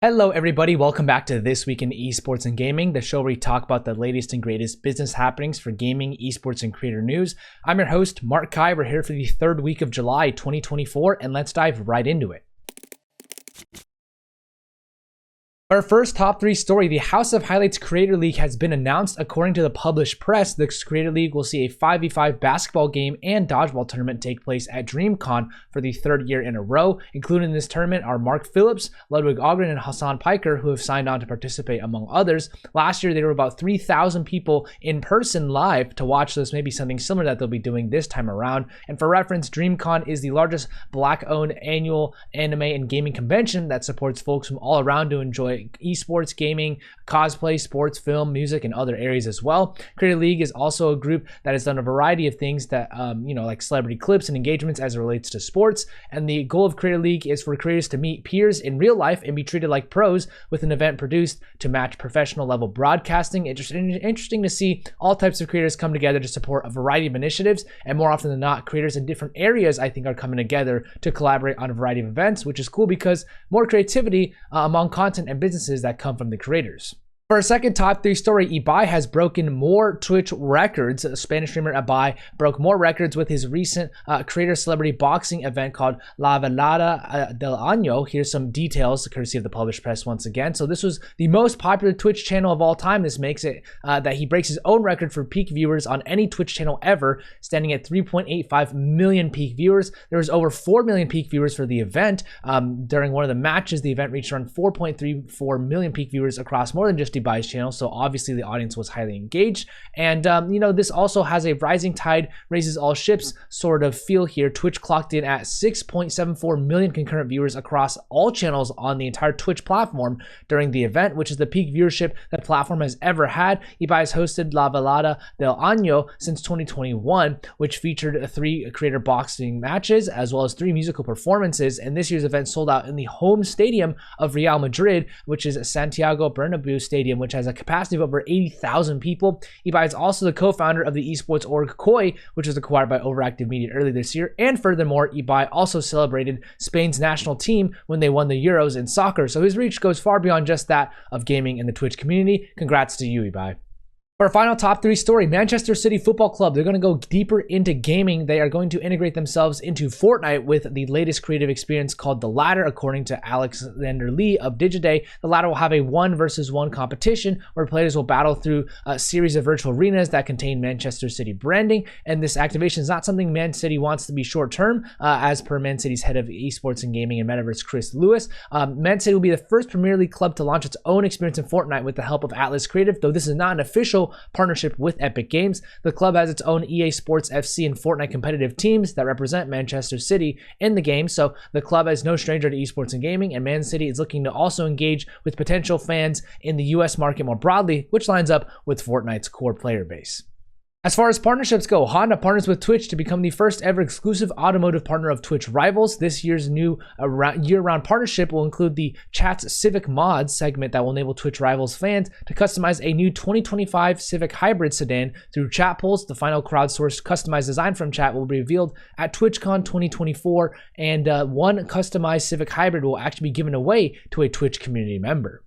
Hello everybody, welcome back to This Week in Esports and Gaming, the show where we talk about the latest and greatest business happenings for gaming, esports, and creator news. I'm your host, 𝗠𝗿. We're here for the third week of July 2024, and let's dive right into it. Our first top 3 story, the House of Highlights Creator League has been announced. According to the published press, the Creator League will see a 5v5 basketball game and dodgeball tournament take place at DreamCon for the third year in a row. Included in this tournament are Mark Phillips, Ludwig Ogren, and Hassan Piker, who have signed on to participate among others. Last year, there were about 3,000 people in person live to watch this, maybe something similar that they'll be doing this time around. And for reference, DreamCon is the largest Black-owned annual anime and gaming convention that supports folks from all around to enjoy esports, gaming, cosplay, sports, film, music, and other areas as well. Creator League is also a group that has done a variety of things that, like celebrity clips and engagements as it relates to sports. And the goal of Creator League is for creators to meet peers in real life and be treated like pros, with an event produced to match professional level broadcasting. It's interesting to see all types of creators come together to support a variety of initiatives. And more often than not, creators in different areas, I think, are coming together to collaborate on a variety of events, which is cool because more creativity among content and businesses that come from the creators. For our second top 3 story, 𝗍𝗶 has broken more Twitch records. Spanish streamer 𝗍𝗶 broke more records with his recent creator celebrity boxing event called 𝗠𝗶𝗶 𝗖𝗶. Here's some details, courtesy of the published press once again. So this was the most popular Twitch channel of all time. This makes it that he breaks his own record for peak viewers on any Twitch channel ever, standing at 3.85 million peak viewers. There was over 4 million peak viewers for the event. During one of the matches, the event reached around 4.34 million peak viewers across more than just 𝗍𝗶's channel, so obviously the audience was highly engaged. And this also has a rising tide raises all ships sort of feel here. Twitch clocked in at 6.74 million concurrent viewers across all channels on the entire Twitch platform during the event, which is the peak viewership that the platform has ever had. 𝗍𝗶 has hosted 𝗠𝗶𝗶 𝗖𝗶 since 2021, which featured 3 creator boxing matches as well as 3 musical performances. And this year's event sold out in the home stadium of Real Madrid, which is Santiago Bernabeu Stadium, which has a capacity of over 80,000 people. 𝗍𝗶 is also the co-founder of the esports org 𝗠𝗿, which was acquired by Overactive Media early this year. And furthermore, 𝗍𝗶 also celebrated Spain's national team when they won the Euros in soccer. So his reach goes far beyond just that of gaming in the Twitch community. Congrats to you, 𝗍𝗶. For our final top 3 story, Manchester City Football Club, they're going to go deeper into gaming. They are going to integrate themselves into Fortnite with the latest creative experience called The Ladder. According to Alexander Lee of Digiday, The Ladder will have a 1-versus-1 competition where players will battle through a series of virtual arenas that contain Manchester City branding. And this activation is not something Man City wants to be short-term, as per Man City's head of esports and gaming and metaverse, Chris Lewis. Man City will be the first Premier League club to launch its own experience in Fortnite with the help of Atlas Creative, though this is not an official partnership with Epic Games. The club has its own EA Sports FC and Fortnite competitive teams that represent Manchester City in the game, so the club is no stranger to esports and gaming, and Man City is looking to also engage with potential fans in the US market more broadly, which lines up with Fortnite's core player base. As far as partnerships go, Honda partners with Twitch to become the first ever exclusive automotive partner of Twitch Rivals. This year's new year-round partnership will include the Chat's Civic Mods segment that will enable Twitch Rivals fans to customize a new 2025 Civic Hybrid sedan through chat polls. The final crowdsourced customized design from chat will be revealed at TwitchCon 2024, and one customized Civic Hybrid will actually be given away to a Twitch community member.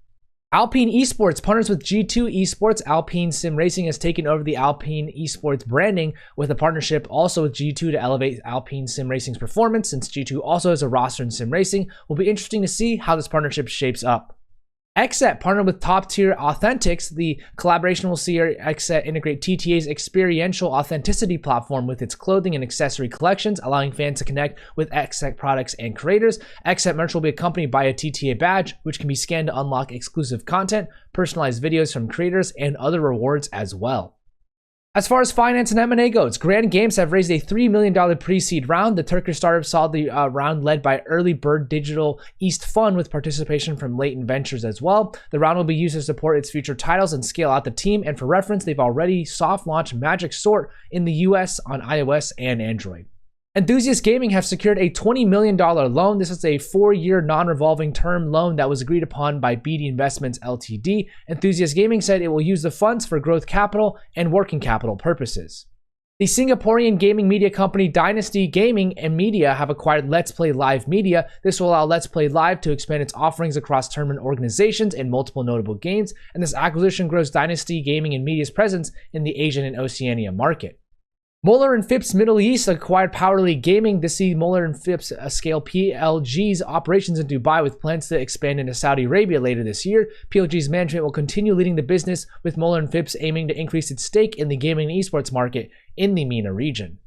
Alpine Esports partners with G2 Esports. Alpine Sim Racing has taken over the Alpine Esports branding with a partnership also with G2 to elevate Alpine Sim Racing's performance. Since G2 also has a roster in sim racing, will be interesting to see how this partnership shapes up. XSET partnered with Top Tier Authentics. The collaboration will see XSET integrate TTA's experiential authenticity platform with its clothing and accessory collections, allowing fans to connect with XSET products and creators. XSET merch will be accompanied by a TTA badge, which can be scanned to unlock exclusive content, personalized videos from creators, and other rewards as well. As far as finance and M&A goes, Grand Games have raised a $3 million pre-seed round. The Turkish startup saw the round led by Early Bird Digital East Fund with participation from Latent Ventures as well. The round will be used to support its future titles and scale out the team. And for reference, they've already soft launched Magic Sort in the US on iOS and Android. Enthusiast Gaming have secured a $20 million loan. This is a 4-year non-revolving term loan that was agreed upon by BD Investments Ltd. Enthusiast Gaming said it will use the funds for growth capital and working capital purposes. The Singaporean gaming media company Dynasty Gaming and Media have acquired Let's Play Live Media. This will allow Let's Play Live to expand its offerings across tournament organizations and multiple notable games, and this acquisition grows Dynasty Gaming and Media's presence in the Asian and Oceania market. Muller & Phipps Middle East acquired Power League Gaming. This sees Muller & Phipps scale PLG's operations in Dubai with plans to expand into Saudi Arabia later this year. PLG's management will continue leading the business, with Muller & Phipps aiming to increase its stake in the gaming and esports market in the MENA region.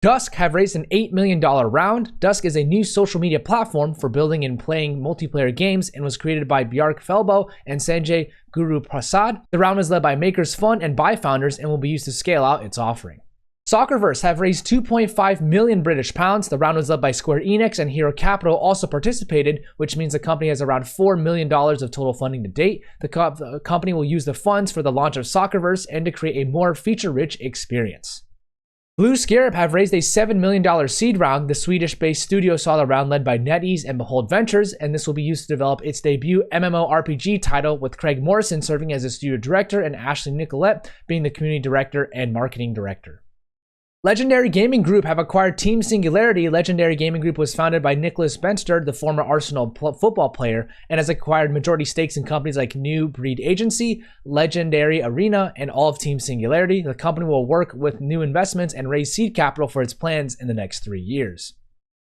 Dusk have raised an $8 million round. Dusk is a new social media platform for building and playing multiplayer games and was created by 𝗠𝗶 and Sanjay Guruprasad. The round was led by Makers Fund and Buy founders and will be used to scale out its offering. Soccerverse have raised 2.5 million British pounds. The round was led by Square Enix, and Hero Capital also participated, which means the company has around $4 million of total funding to date. The company will use the funds for the launch of Soccerverse and to create a more feature-rich experience. Blue Scarab have raised a $7 million seed round. The Swedish-based studio saw the round led by NetEase and Behold Ventures, and this will be used to develop its debut MMORPG title, with Craig Morrison serving as the studio director and Ashley Nicolette being the community director and marketing director. Legendary Gaming Group have acquired Team Singularity. Legendary Gaming Group was founded by Nicholas Benster, the former Arsenal football player, and has acquired majority stakes in companies like New Breed Agency, Legendary Arena, and all of Team Singularity. The company will work with new investments and raise seed capital for its plans in the next 3 years.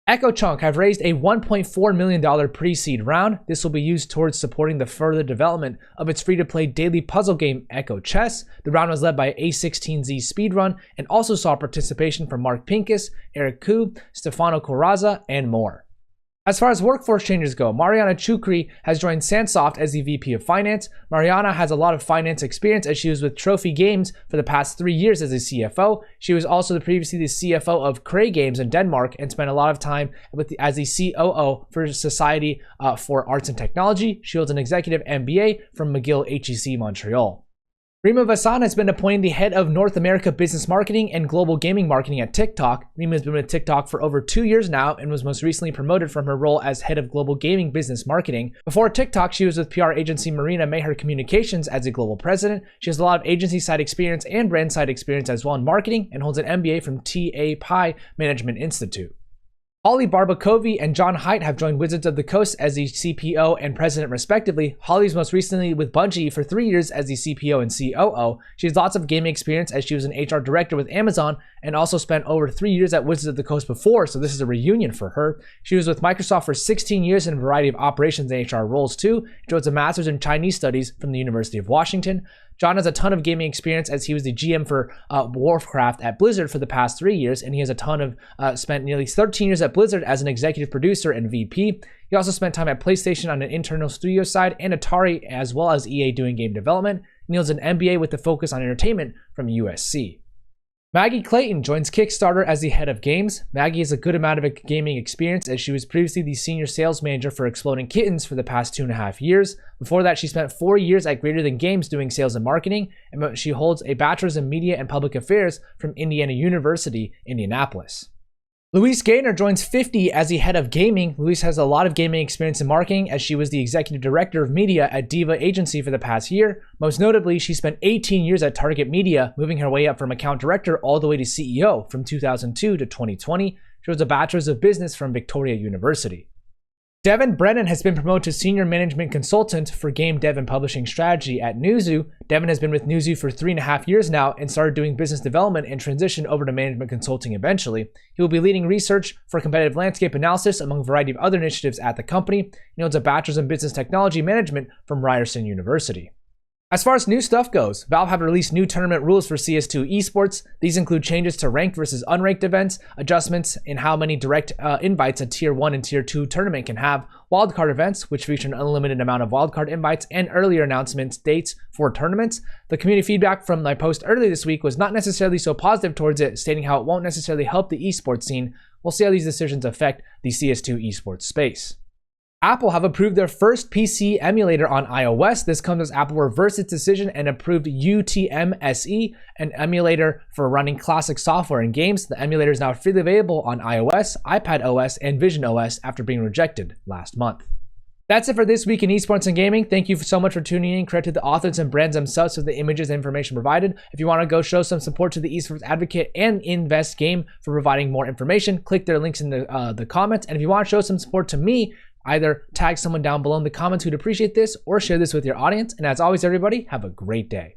Echo Chunk have raised a $1.4 million pre-seed round. This will be used towards supporting the further development of its free-to-play daily puzzle game, Echo Chess. The round was led by A16Z Speedrun and also saw participation from Mark Pincus, Eric Koo, Stefano Corazza, and more. As far as workforce changes go, Mariana Chukri has joined Sansoft as the VP of Finance. Mariana has a lot of finance experience as she was with Trophy Games for the past 3 years as a CFO. She was also previously the CFO of Cray Games in Denmark and spent a lot of time as the COO for Society for Arts and Technology. She holds an executive MBA from McGill HEC Montreal. Rima Vassan has been appointed the head of North America Business Marketing and Global Gaming Marketing at TikTok. Rima has been with TikTok for over 2 years now and was most recently promoted from her role as head of Global Gaming Business Marketing. Before TikTok, she was with PR agency Marina Maher Communications as a global president. She has a lot of agency side experience and brand side experience as well in marketing and holds an MBA from 𝗠𝗿𝗶 Management Institute. Holly Barbakovi and John Haidt have joined Wizards of the Coast as the CPO and president respectively. Holly's most recently with Bungie for 3 years as the CPO and COO. She has lots of gaming experience as she was an HR director with Amazon and also spent over 3 years at Wizards of the Coast before, so this is a reunion for her. She was with Microsoft for 16 years in a variety of operations and HR roles too. She holds a master's in Chinese studies from the University of Washington. John has a ton of gaming experience as he was the GM for Warcraft at Blizzard for the past 3 years, and he has a ton of spent nearly 13 years at Blizzard as an executive producer and VP. He also spent time at PlayStation on an internal studio side and Atari, as well as EA doing game development. And he holds an MBA with a focus on entertainment from USC. Maggie Clayton joins Kickstarter as the head of games. Maggie has a good amount of gaming experience as she was previously the senior sales manager for Exploding Kittens for the past 2.5 years. Before that, she spent 4 years at Greater Than Games doing sales and marketing, and she holds a bachelor's in media and public affairs from Indiana University, Indianapolis. Louise Gaynor joins 50 as the head of gaming. Louise has a lot of gaming experience in marketing as she was the executive director of media at Diva Agency for the past year. Most notably, she spent 18 years at Target Media, moving her way up from account director all the way to CEO from 2002 to 2020. She holds a bachelor's of business from Victoria University. Devin Brennan has been promoted to Senior Management Consultant for Game Dev and Publishing Strategy at Newzoo. Devin has been with Newzoo for 3.5 years now and started doing business development and transitioned over to management consulting eventually. He will be leading research for competitive landscape analysis among a variety of other initiatives at the company. He holds a bachelor's in business technology management from Ryerson University. As far as new stuff goes, Valve have released new tournament rules for CS2 Esports. These include changes to ranked versus unranked events, adjustments in how many direct invites a Tier 1 and Tier 2 tournament can have, wildcard events, which feature an unlimited amount of wildcard invites, and earlier announcements dates for tournaments. The community feedback from my post earlier this week was not necessarily so positive towards it, stating how it won't necessarily help the esports scene. We'll see how these decisions affect the CS2 esports space. Apple have approved their first PC emulator on iOS. This comes as Apple reversed its decision and approved UTM-SE, an emulator for running classic software in games. The emulator is now freely available on iOS, iPadOS, and Vision OS after being rejected last month. That's it for this week in esports and gaming. Thank you so much for tuning in. Credit to the authors and brands themselves for the images and information provided. If you want to go show some support to the Esports Advocate and Invest Game for providing more information, click their links in the comments. And if you want to show some support to me, either tag someone down below in the comments who'd appreciate this or share this with your audience. And as always, everybody, have a great day.